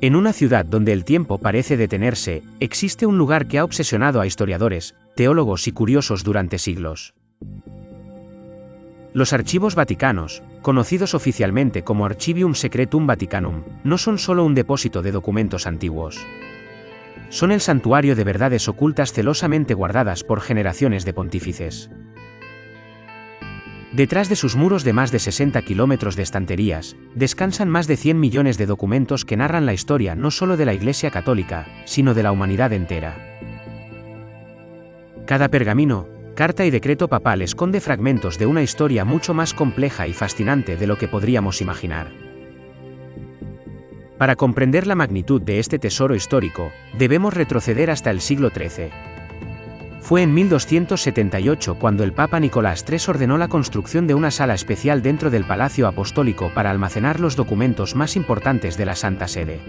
En una ciudad donde el tiempo parece detenerse, existe un lugar que ha obsesionado a historiadores, teólogos y curiosos durante siglos. Los archivos vaticanos, conocidos oficialmente como Archivium Secretum Vaticanum, no son solo un depósito de documentos antiguos. Son el santuario de verdades ocultas celosamente guardadas por generaciones de pontífices. Detrás de sus muros de más de 60 kilómetros de estanterías, descansan más de 100 millones de documentos que narran la historia no solo de la Iglesia Católica, sino de la humanidad entera. Cada pergamino, carta y decreto papal esconde fragmentos de una historia mucho más compleja y fascinante de lo que podríamos imaginar. Para comprender la magnitud de este tesoro histórico, debemos retroceder hasta el siglo XIII. Fue en 1278 cuando el Papa Nicolás III ordenó la construcción de una sala especial dentro del Palacio Apostólico para almacenar los documentos más importantes de la Santa Sede.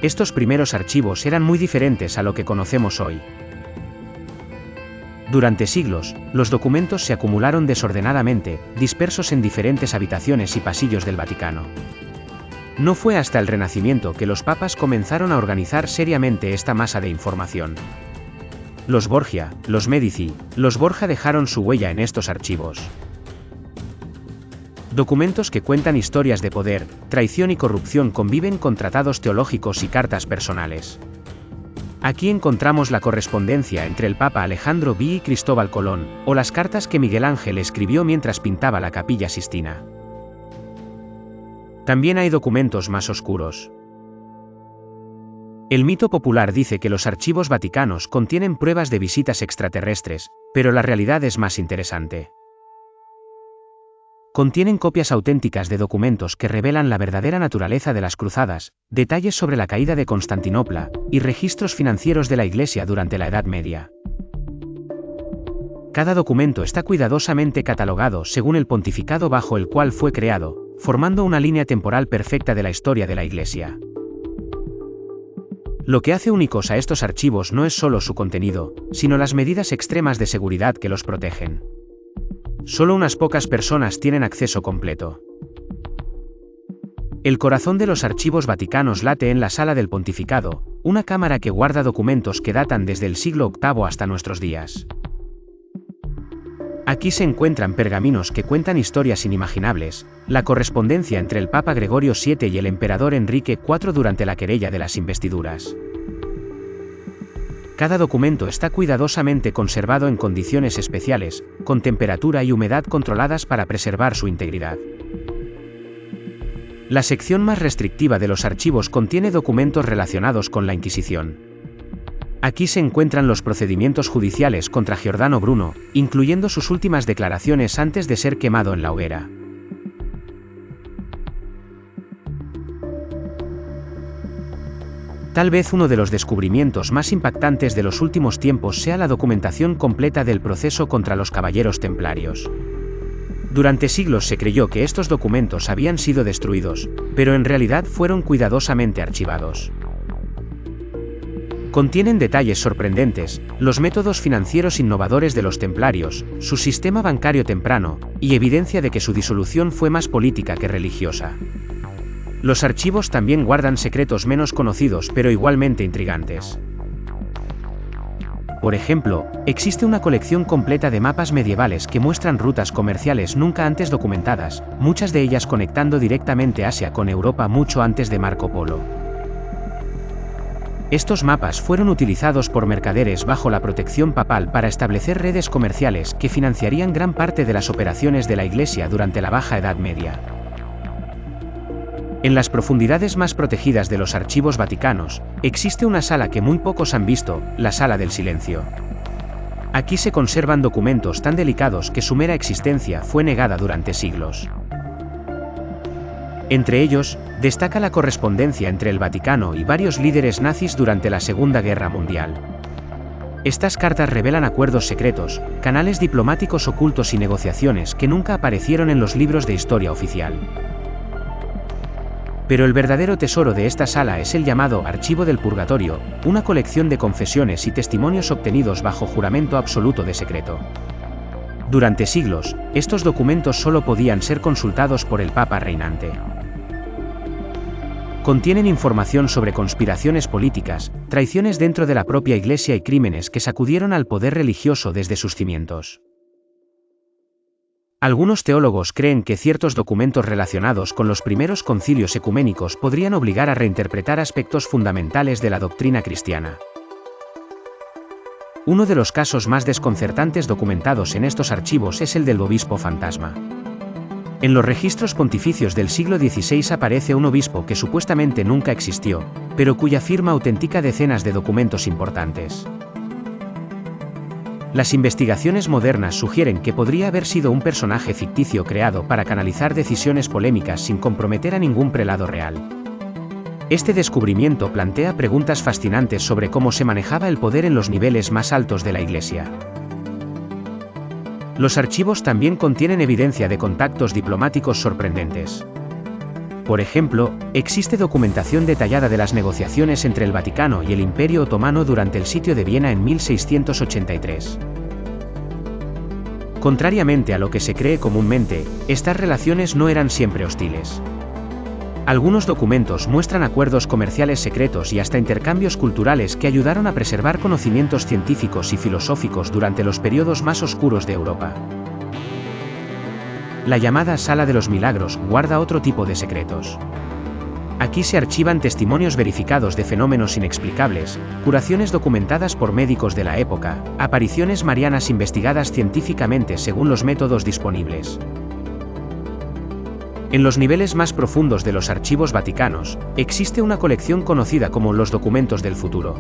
Estos primeros archivos eran muy diferentes a lo que conocemos hoy. Durante siglos, los documentos se acumularon desordenadamente, dispersos en diferentes habitaciones y pasillos del Vaticano. No fue hasta el Renacimiento que los papas comenzaron a organizar seriamente esta masa de información. Los Borgia, los Medici, los Borja dejaron su huella en estos archivos. Documentos que cuentan historias de poder, traición y corrupción conviven con tratados teológicos y cartas personales. Aquí encontramos la correspondencia entre el Papa Alejandro V y Cristóbal Colón, o las cartas que Miguel Ángel escribió mientras pintaba la Capilla Sistina. También hay documentos más oscuros. El mito popular dice que los archivos vaticanos contienen pruebas de visitas extraterrestres, pero la realidad es más interesante. Contienen copias auténticas de documentos que revelan la verdadera naturaleza de las cruzadas, detalles sobre la caída de Constantinopla, y registros financieros de la Iglesia durante la Edad Media. Cada documento está cuidadosamente catalogado según el pontificado bajo el cual fue creado, formando una línea temporal perfecta de la historia de la Iglesia. Lo que hace únicos a estos archivos no es solo su contenido, sino las medidas extremas de seguridad que los protegen. Solo unas pocas personas tienen acceso completo. El corazón de los archivos vaticanos late en la Sala del Pontificado, una cámara que guarda documentos que datan desde el siglo VIII hasta nuestros días. Aquí se encuentran pergaminos que cuentan historias inimaginables, la correspondencia entre el Papa Gregorio VII y el emperador Enrique IV durante la querella de las investiduras. Cada documento está cuidadosamente conservado en condiciones especiales, con temperatura y humedad controladas para preservar su integridad. La sección más restrictiva de los archivos contiene documentos relacionados con la Inquisición. Aquí se encuentran los procedimientos judiciales contra Giordano Bruno, incluyendo sus últimas declaraciones antes de ser quemado en la hoguera. Tal vez uno de los descubrimientos más impactantes de los últimos tiempos sea la documentación completa del proceso contra los caballeros templarios. Durante siglos se creyó que estos documentos habían sido destruidos, pero en realidad fueron cuidadosamente archivados. Contienen detalles sorprendentes, los métodos financieros innovadores de los templarios, su sistema bancario temprano, y evidencia de que su disolución fue más política que religiosa. Los archivos también guardan secretos menos conocidos pero igualmente intrigantes. Por ejemplo, existe una colección completa de mapas medievales que muestran rutas comerciales nunca antes documentadas, muchas de ellas conectando directamente Asia con Europa mucho antes de Marco Polo. Estos mapas fueron utilizados por mercaderes bajo la protección papal para establecer redes comerciales que financiarían gran parte de las operaciones de la Iglesia durante la Baja Edad Media. En las profundidades más protegidas de los archivos vaticanos, existe una sala que muy pocos han visto, la Sala del Silencio. Aquí se conservan documentos tan delicados que su mera existencia fue negada durante siglos. Entre ellos, destaca la correspondencia entre el Vaticano y varios líderes nazis durante la Segunda Guerra Mundial. Estas cartas revelan acuerdos secretos, canales diplomáticos ocultos y negociaciones que nunca aparecieron en los libros de historia oficial. Pero el verdadero tesoro de esta sala es el llamado Archivo del Purgatorio, una colección de confesiones y testimonios obtenidos bajo juramento absoluto de secreto. Durante siglos, estos documentos solo podían ser consultados por el Papa reinante. Contienen información sobre conspiraciones políticas, traiciones dentro de la propia Iglesia y crímenes que sacudieron al poder religioso desde sus cimientos. Algunos teólogos creen que ciertos documentos relacionados con los primeros concilios ecuménicos podrían obligar a reinterpretar aspectos fundamentales de la doctrina cristiana. Uno de los casos más desconcertantes documentados en estos archivos es el del obispo fantasma. En los registros pontificios del siglo XVI aparece un obispo que supuestamente nunca existió, pero cuya firma autentica decenas de documentos importantes. Las investigaciones modernas sugieren que podría haber sido un personaje ficticio creado para canalizar decisiones polémicas sin comprometer a ningún prelado real. Este descubrimiento plantea preguntas fascinantes sobre cómo se manejaba el poder en los niveles más altos de la Iglesia. Los archivos también contienen evidencia de contactos diplomáticos sorprendentes. Por ejemplo, existe documentación detallada de las negociaciones entre el Vaticano y el Imperio Otomano durante el sitio de Viena en 1683. Contrariamente a lo que se cree comúnmente, estas relaciones no eran siempre hostiles. Algunos documentos muestran acuerdos comerciales secretos y hasta intercambios culturales que ayudaron a preservar conocimientos científicos y filosóficos durante los periodos más oscuros de Europa. La llamada Sala de los Milagros guarda otro tipo de secretos. Aquí se archivan testimonios verificados de fenómenos inexplicables, curaciones documentadas por médicos de la época, apariciones marianas investigadas científicamente según los métodos disponibles. En los niveles más profundos de los archivos vaticanos, existe una colección conocida como los documentos del futuro.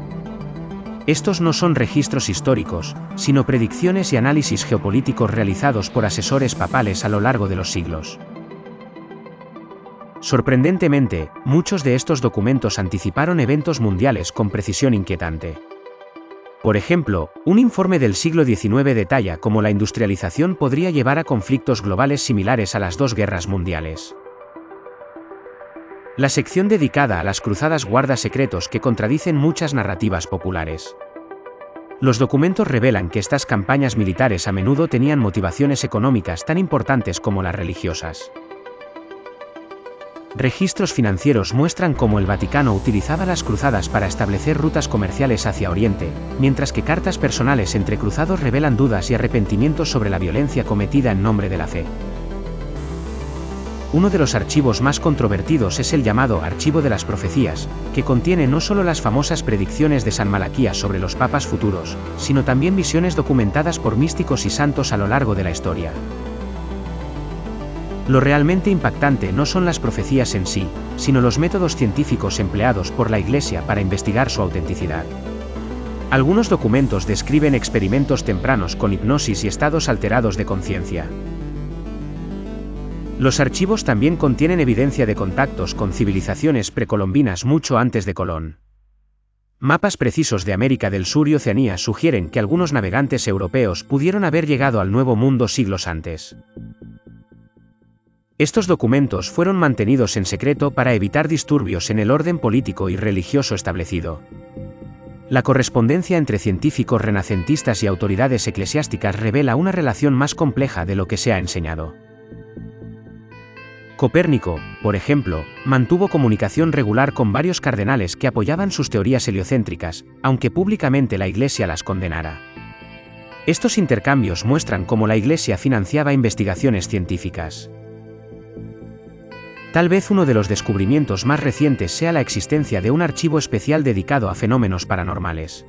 Estos no son registros históricos, sino predicciones y análisis geopolíticos realizados por asesores papales a lo largo de los siglos. Sorprendentemente, muchos de estos documentos anticiparon eventos mundiales con precisión inquietante. Por ejemplo, un informe del siglo XIX detalla cómo la industrialización podría llevar a conflictos globales similares a las dos guerras mundiales. La sección dedicada a las cruzadas guarda secretos que contradicen muchas narrativas populares. Los documentos revelan que estas campañas militares a menudo tenían motivaciones económicas tan importantes como las religiosas. Registros financieros muestran cómo el Vaticano utilizaba las cruzadas para establecer rutas comerciales hacia Oriente, mientras que cartas personales entre cruzados revelan dudas y arrepentimientos sobre la violencia cometida en nombre de la fe. Uno de los archivos más controvertidos es el llamado Archivo de las Profecías, que contiene no solo las famosas predicciones de San Malaquías sobre los papas futuros, sino también visiones documentadas por místicos y santos a lo largo de la historia. Lo realmente impactante no son las profecías en sí, sino los métodos científicos empleados por la Iglesia para investigar su autenticidad. Algunos documentos describen experimentos tempranos con hipnosis y estados alterados de conciencia. Los archivos también contienen evidencia de contactos con civilizaciones precolombinas mucho antes de Colón. Mapas precisos de América del Sur y Oceanía sugieren que algunos navegantes europeos pudieron haber llegado al Nuevo Mundo siglos antes. Estos documentos fueron mantenidos en secreto para evitar disturbios en el orden político y religioso establecido. La correspondencia entre científicos renacentistas y autoridades eclesiásticas revela una relación más compleja de lo que se ha enseñado. Copérnico, por ejemplo, mantuvo comunicación regular con varios cardenales que apoyaban sus teorías heliocéntricas, aunque públicamente la Iglesia las condenara. Estos intercambios muestran cómo la Iglesia financiaba investigaciones científicas. Tal vez uno de los descubrimientos más recientes sea la existencia de un archivo especial dedicado a fenómenos paranormales.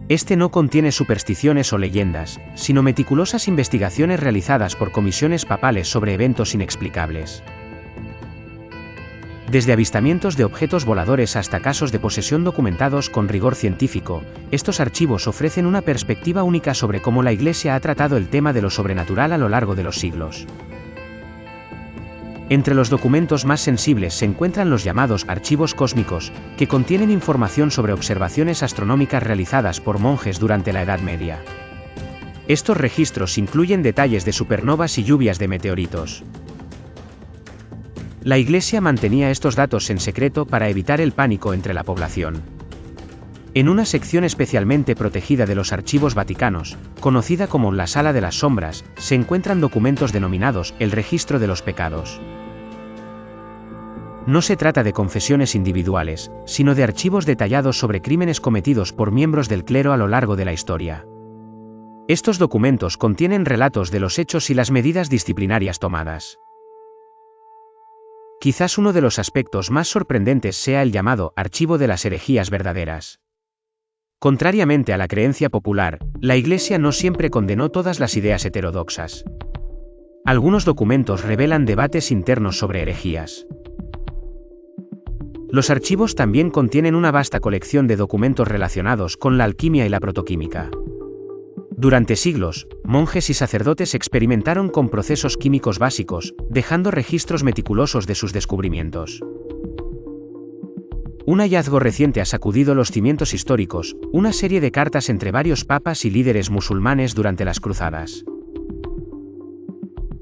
Este no contiene supersticiones o leyendas, sino meticulosas investigaciones realizadas por comisiones papales sobre eventos inexplicables. Desde avistamientos de objetos voladores hasta casos de posesión documentados con rigor científico, estos archivos ofrecen una perspectiva única sobre cómo la Iglesia ha tratado el tema de lo sobrenatural a lo largo de los siglos. Entre los documentos más sensibles se encuentran los llamados archivos cósmicos, que contienen información sobre observaciones astronómicas realizadas por monjes durante la Edad Media. Estos registros incluyen detalles de supernovas y lluvias de meteoritos. La Iglesia mantenía estos datos en secreto para evitar el pánico entre la población. En una sección especialmente protegida de los archivos vaticanos, conocida como la Sala de las Sombras, se encuentran documentos denominados el Registro de los Pecados. No se trata de confesiones individuales, sino de archivos detallados sobre crímenes cometidos por miembros del clero a lo largo de la historia. Estos documentos contienen relatos de los hechos y las medidas disciplinarias tomadas. Quizás uno de los aspectos más sorprendentes sea el llamado archivo de las herejías verdaderas. Contrariamente a la creencia popular, la Iglesia no siempre condenó todas las ideas heterodoxas. Algunos documentos revelan debates internos sobre herejías. Los archivos también contienen una vasta colección de documentos relacionados con la alquimia y la protoquímica. Durante siglos, monjes y sacerdotes experimentaron con procesos químicos básicos, dejando registros meticulosos de sus descubrimientos. Un hallazgo reciente ha sacudido los cimientos históricos, una serie de cartas entre varios papas y líderes musulmanes durante las cruzadas.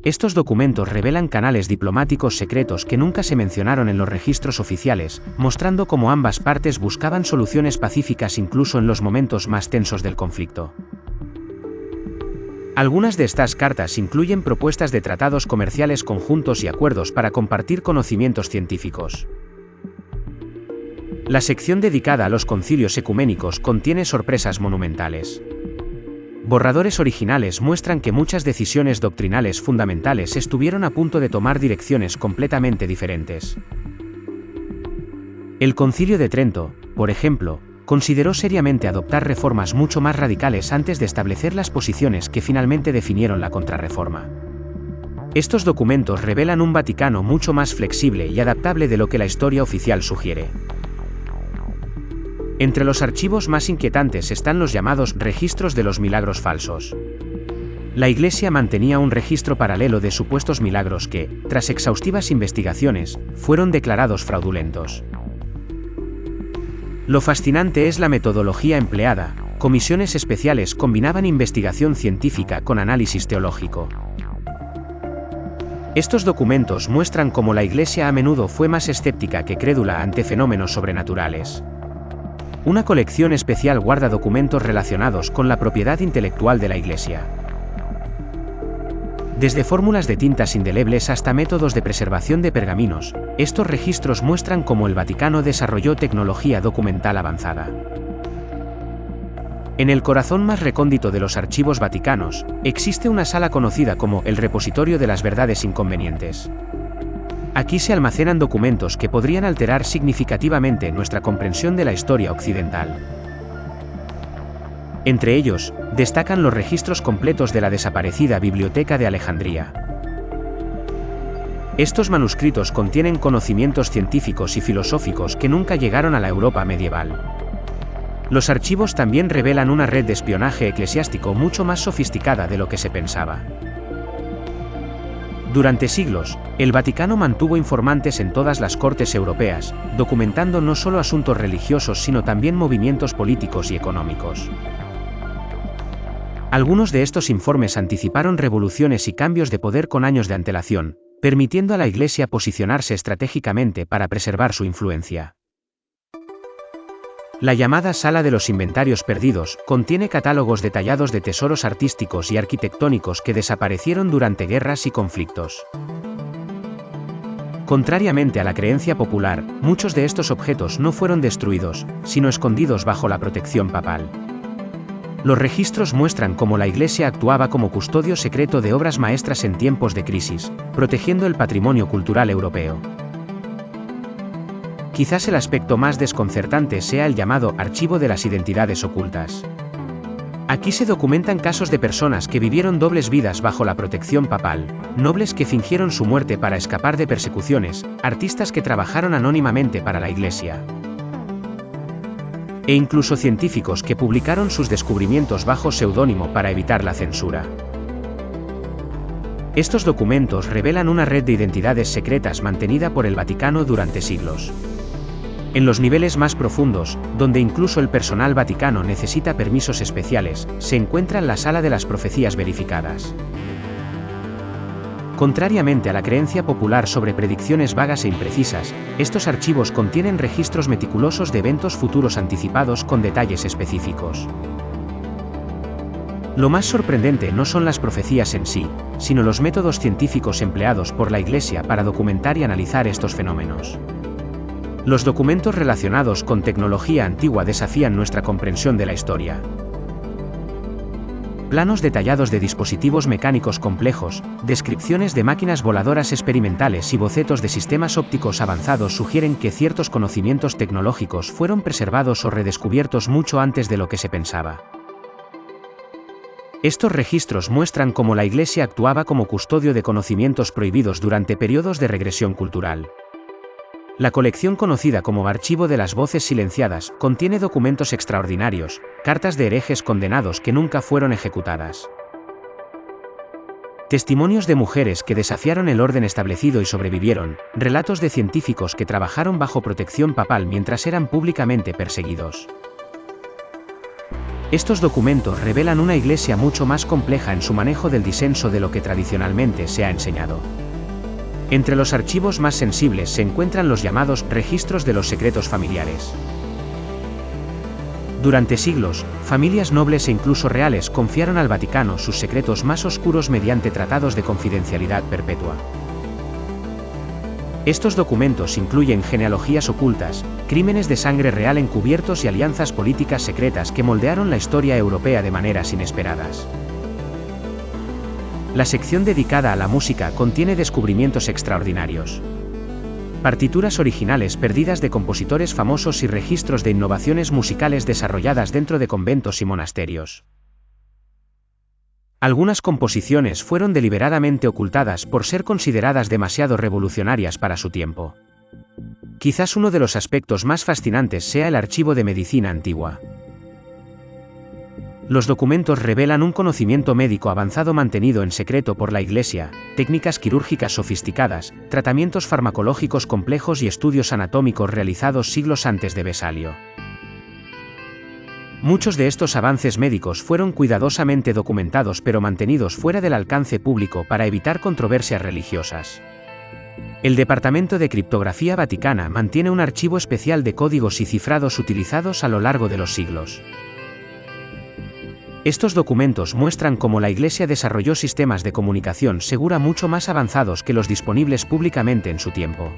Estos documentos revelan canales diplomáticos secretos que nunca se mencionaron en los registros oficiales, mostrando cómo ambas partes buscaban soluciones pacíficas incluso en los momentos más tensos del conflicto. Algunas de estas cartas incluyen propuestas de tratados comerciales conjuntos y acuerdos para compartir conocimientos científicos. La sección dedicada a los concilios ecuménicos contiene sorpresas monumentales. Borradores originales muestran que muchas decisiones doctrinales fundamentales estuvieron a punto de tomar direcciones completamente diferentes. El Concilio de Trento, por ejemplo, consideró seriamente adoptar reformas mucho más radicales antes de establecer las posiciones que finalmente definieron la Contrarreforma. Estos documentos revelan un Vaticano mucho más flexible y adaptable de lo que la historia oficial sugiere. Entre los archivos más inquietantes están los llamados registros de los milagros falsos. La Iglesia mantenía un registro paralelo de supuestos milagros que, tras exhaustivas investigaciones, fueron declarados fraudulentos. Lo fascinante es la metodología empleada. Comisiones especiales combinaban investigación científica con análisis teológico. Estos documentos muestran cómo la Iglesia a menudo fue más escéptica que crédula ante fenómenos sobrenaturales. Una colección especial guarda documentos relacionados con la propiedad intelectual de la Iglesia. Desde fórmulas de tintas indelebles hasta métodos de preservación de pergaminos, estos registros muestran cómo el Vaticano desarrolló tecnología documental avanzada. En el corazón más recóndito de los archivos vaticanos, existe una sala conocida como el Repositorio de las Verdades Inconvenientes. Aquí se almacenan documentos que podrían alterar significativamente nuestra comprensión de la historia occidental. Entre ellos, destacan los registros completos de la desaparecida Biblioteca de Alejandría. Estos manuscritos contienen conocimientos científicos y filosóficos que nunca llegaron a la Europa medieval. Los archivos también revelan una red de espionaje eclesiástico mucho más sofisticada de lo que se pensaba. Durante siglos, el Vaticano mantuvo informantes en todas las cortes europeas, documentando no solo asuntos religiosos sino también movimientos políticos y económicos. Algunos de estos informes anticiparon revoluciones y cambios de poder con años de antelación, permitiendo a la Iglesia posicionarse estratégicamente para preservar su influencia. La llamada Sala de los Inventarios Perdidos contiene catálogos detallados de tesoros artísticos y arquitectónicos que desaparecieron durante guerras y conflictos. Contrariamente a la creencia popular, muchos de estos objetos no fueron destruidos, sino escondidos bajo la protección papal. Los registros muestran cómo la Iglesia actuaba como custodio secreto de obras maestras en tiempos de crisis, protegiendo el patrimonio cultural europeo. Quizás el aspecto más desconcertante sea el llamado Archivo de las Identidades Ocultas. Aquí se documentan casos de personas que vivieron dobles vidas bajo la protección papal, nobles que fingieron su muerte para escapar de persecuciones, artistas que trabajaron anónimamente para la Iglesia, e incluso científicos que publicaron sus descubrimientos bajo seudónimo para evitar la censura. Estos documentos revelan una red de identidades secretas mantenida por el Vaticano durante siglos. En los niveles más profundos, donde incluso el personal vaticano necesita permisos especiales, se encuentra la Sala de las Profecías Verificadas. Contrariamente a la creencia popular sobre predicciones vagas e imprecisas, estos archivos contienen registros meticulosos de eventos futuros anticipados con detalles específicos. Lo más sorprendente no son las profecías en sí, sino los métodos científicos empleados por la Iglesia para documentar y analizar estos fenómenos. Los documentos relacionados con tecnología antigua desafían nuestra comprensión de la historia. Planos detallados de dispositivos mecánicos complejos, descripciones de máquinas voladoras experimentales y bocetos de sistemas ópticos avanzados sugieren que ciertos conocimientos tecnológicos fueron preservados o redescubiertos mucho antes de lo que se pensaba. Estos registros muestran cómo la Iglesia actuaba como custodio de conocimientos prohibidos durante periodos de regresión cultural. La colección conocida como Archivo de las Voces Silenciadas contiene documentos extraordinarios, cartas de herejes condenados que nunca fueron ejecutadas. Testimonios de mujeres que desafiaron el orden establecido y sobrevivieron, relatos de científicos que trabajaron bajo protección papal mientras eran públicamente perseguidos. Estos documentos revelan una Iglesia mucho más compleja en su manejo del disenso de lo que tradicionalmente se ha enseñado. Entre los archivos más sensibles se encuentran los llamados registros de los secretos familiares. Durante siglos, familias nobles e incluso reales confiaron al Vaticano sus secretos más oscuros mediante tratados de confidencialidad perpetua. Estos documentos incluyen genealogías ocultas, crímenes de sangre real encubiertos y alianzas políticas secretas que moldearon la historia europea de maneras inesperadas. La sección dedicada a la música contiene descubrimientos extraordinarios. Partituras originales perdidas de compositores famosos y registros de innovaciones musicales desarrolladas dentro de conventos y monasterios. Algunas composiciones fueron deliberadamente ocultadas por ser consideradas demasiado revolucionarias para su tiempo. Quizás uno de los aspectos más fascinantes sea el archivo de medicina antigua. Los documentos revelan un conocimiento médico avanzado mantenido en secreto por la Iglesia, técnicas quirúrgicas sofisticadas, tratamientos farmacológicos complejos y estudios anatómicos realizados siglos antes de Vesalio. Muchos de estos avances médicos fueron cuidadosamente documentados pero mantenidos fuera del alcance público para evitar controversias religiosas. El Departamento de Criptografía Vaticana mantiene un archivo especial de códigos y cifrados utilizados a lo largo de los siglos. Estos documentos muestran cómo la Iglesia desarrolló sistemas de comunicación segura mucho más avanzados que los disponibles públicamente en su tiempo.